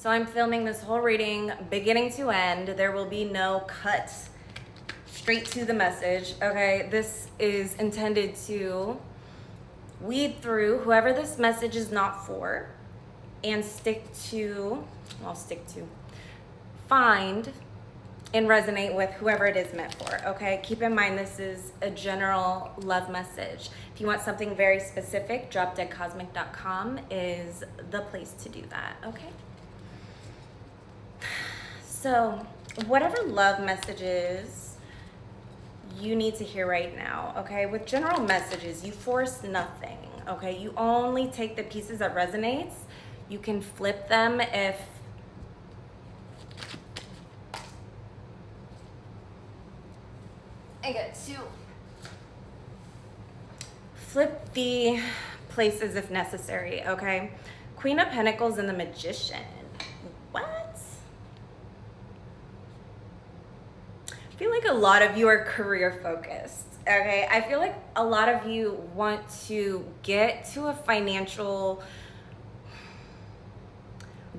So I'm filming this whole reading beginning to end. There will be no cuts, straight to the message, okay? This is intended to weed through whoever this message is not for and find and resonate with whoever it is meant for, okay? Keep in mind, this is a general love message. If you want something very specific, dropdeadcosmic.com is the place to do that, okay? So, whatever love messages you need to hear right now, okay? With general messages, you force nothing, okay? You only take the pieces that resonates. You can flip them if I get to flip the places if necessary, okay? Queen of Pentacles and the Magician. What? I feel like a lot of you are career focused, okay? I feel like a lot of you want to get to a financial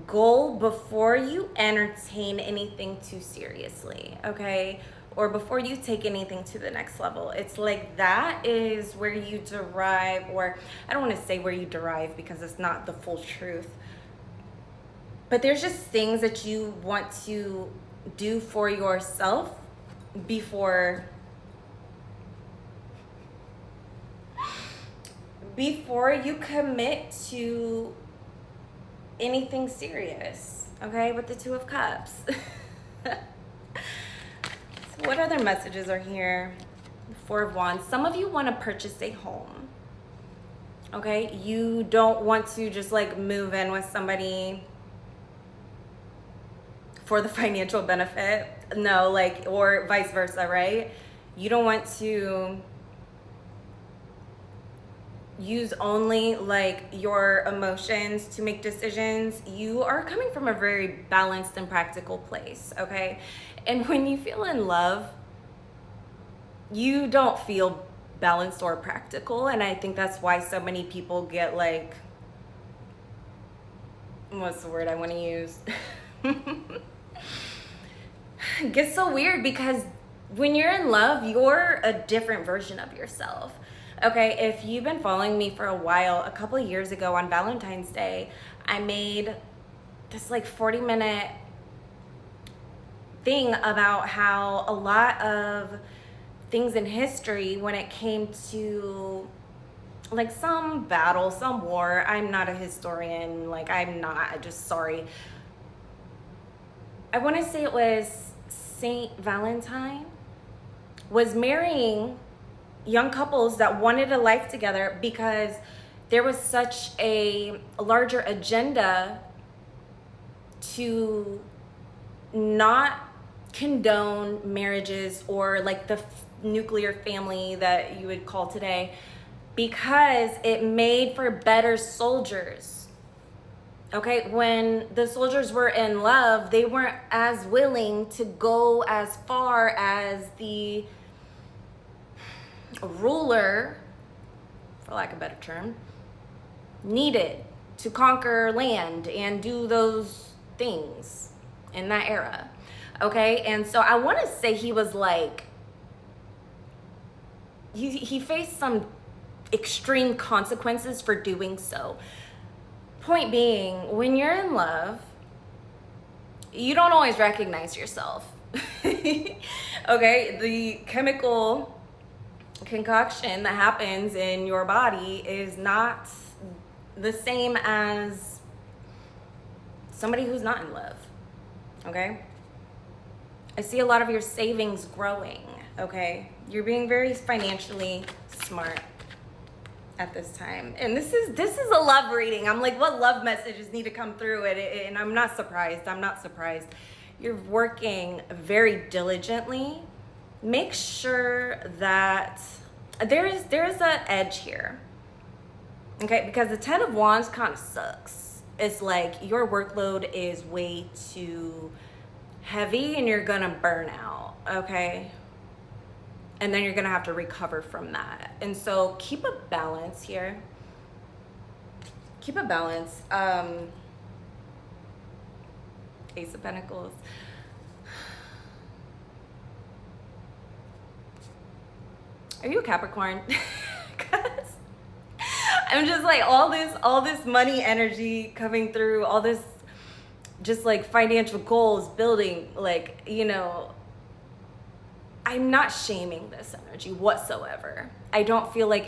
goal before you entertain anything too seriously, okay? Or before you take anything to the next level. It's like that is where you derive, or I don't want to say where you derive because it's not the full truth, but there's just things that you want to do for yourself before you commit to anything serious, okay? With the Two of Cups. So what other messages are here? Four of Wands. Some of you want to purchase a home, okay? You don't want to just like move in with somebody for the financial benefit. No, like, or vice versa, right? You don't want to use only like your emotions to make decisions. You are coming from a very balanced and practical place, okay? And when you feel in love, you don't feel balanced or practical. And I think that's why so many people get like, what's the word I want to use? It gets so weird because when you're in love, you're a different version of yourself. Okay, if you've been following me for a while, a couple of years ago on Valentine's Day, I made this like 40-minute thing about how a lot of things in history, when it came to like some battle, some war, I'm not a historian, like I'm just sorry. I want to say it was Saint Valentine was marrying young couples that wanted a life together because there was such a larger agenda to not condone marriages or like the nuclear family that you would call today, because it made for better soldiers. Okay, when the soldiers were in love, they weren't as willing to go as far as the ruler, for lack of a better term, needed to conquer land and do those things in that era. Okay, and so I want to say he was like, he faced some extreme consequences for doing so. Point being, when you're in love, you don't always recognize yourself. Okay, the chemical concoction that happens in your body is not the same as somebody who's not in love, okay? I see a lot of your savings growing, okay? You're being very financially smart at this time. And this is a love reading. I'm like, what love messages need to come through it? And I'm not surprised. You're working very diligently. Make sure that there is an edge here, okay? Because the Ten of Wands kind of sucks. It's like your workload is way too heavy and you're gonna burn out, okay? And then you're gonna have to recover from that. And so keep a balance here. Keep a balance. Ace of Pentacles. Are you a Capricorn? 'Cause I'm just like all this money energy coming through, all this just like financial goals building, like, you know, I'm not shaming this energy whatsoever. I don't feel like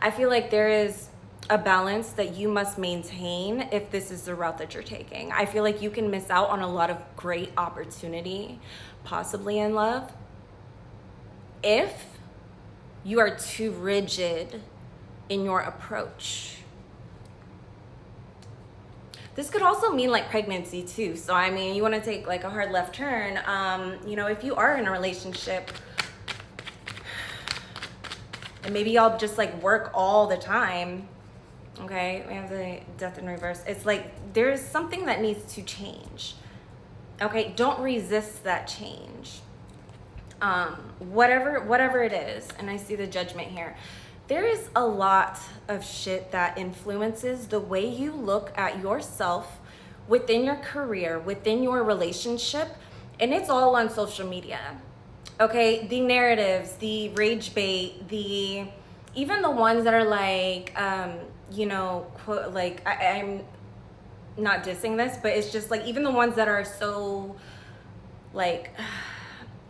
I feel like there is a balance that you must maintain if this is the route that you're taking. I feel like you can miss out on a lot of great opportunity, possibly in love, if you are too rigid in your approach. This could also mean like pregnancy too. So I mean, you want to take like a hard left turn. You know, if you are in a relationship and maybe y'all just like work all the time. Okay, we have the Death in reverse. It's like there's something that needs to change. Okay, don't resist that change. Whatever it is, and I see the Judgment here. There is a lot of shit that influences the way you look at yourself within your career, within your relationship, and it's all on social media. Okay, the narratives, the rage bait, even the ones that are like, you know, quote, like I'm not dissing this, but it's just like even the ones that are so like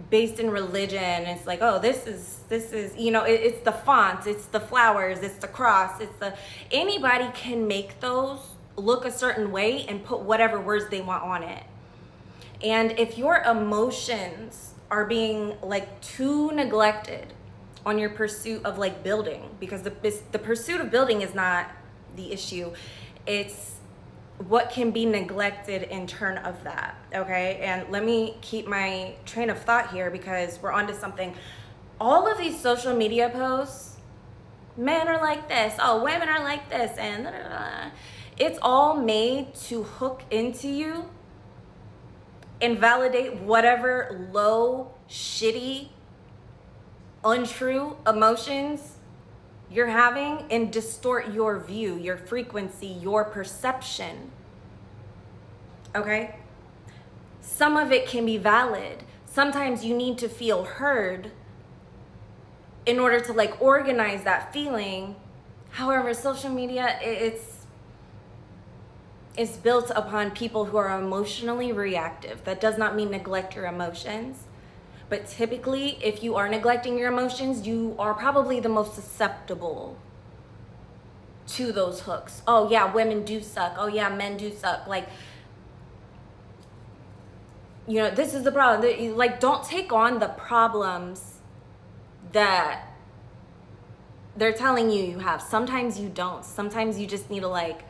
based in religion, it's like, oh, this is, you know, it's the fonts, it's the flowers, it's the cross, anybody can make those look a certain way and put whatever words they want on it. And if your emotions are being like too neglected on your pursuit of like building, because the pursuit of building is not the issue, it's what can be neglected in turn of that. Okay, and let me keep my train of thought here because we're onto something. All of these social media posts, men are like this, oh, women are like this, and blah, blah, blah. It's all made to hook into you and validate whatever low, shitty, untrue emotions you're having and distort your view, your frequency, your perception. Okay? Some of it can be valid. Sometimes you need to feel heard in order to like organize that feeling. However, social media, it's built upon people who are emotionally reactive. That does not mean neglect your emotions. But typically, if you are neglecting your emotions, you are probably the most susceptible to those hooks. Oh yeah, women do suck. Oh yeah, men do suck. Like, you know, this is the problem. Like, don't take on the problems that they're telling you have. Sometimes you don't. Sometimes you just need to like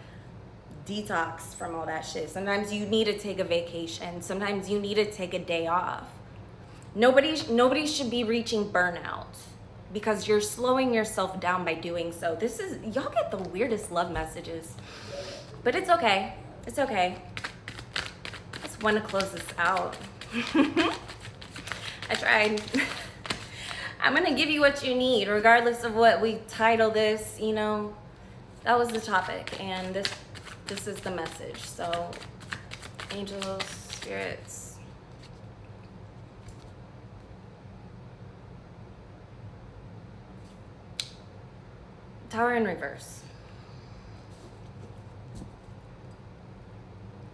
detox from all that shit. Sometimes you need to take a vacation. Sometimes you need to take a day off. Nobody should be reaching burnout because you're slowing yourself down by doing so. Y'all get the weirdest love messages, but it's okay. It's okay. I just want to close this out. I tried. I'm going to give you what you need, regardless of what we title this, you know. That was the topic, and this is the message. So, angels, spirits, Tower in reverse.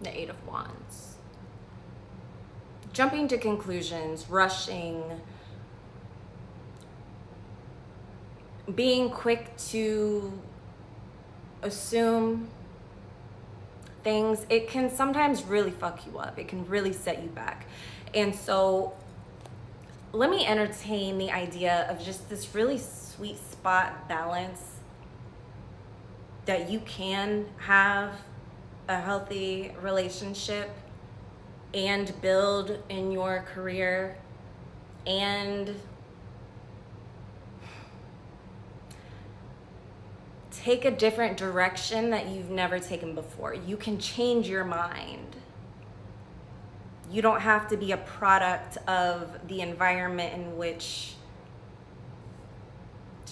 The Eight of Wands. Jumping to conclusions, rushing, being quick to assume things, it can sometimes really fuck you up. It can really set you back. And so let me entertain the idea of just this really sweet spot balance that you can have a healthy relationship and build in your career and take a different direction that you've never taken before. You can change your mind. You don't have to be a product of the environment in which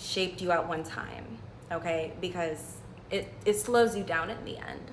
shaped you at one time, okay? Because it slows you down in the end.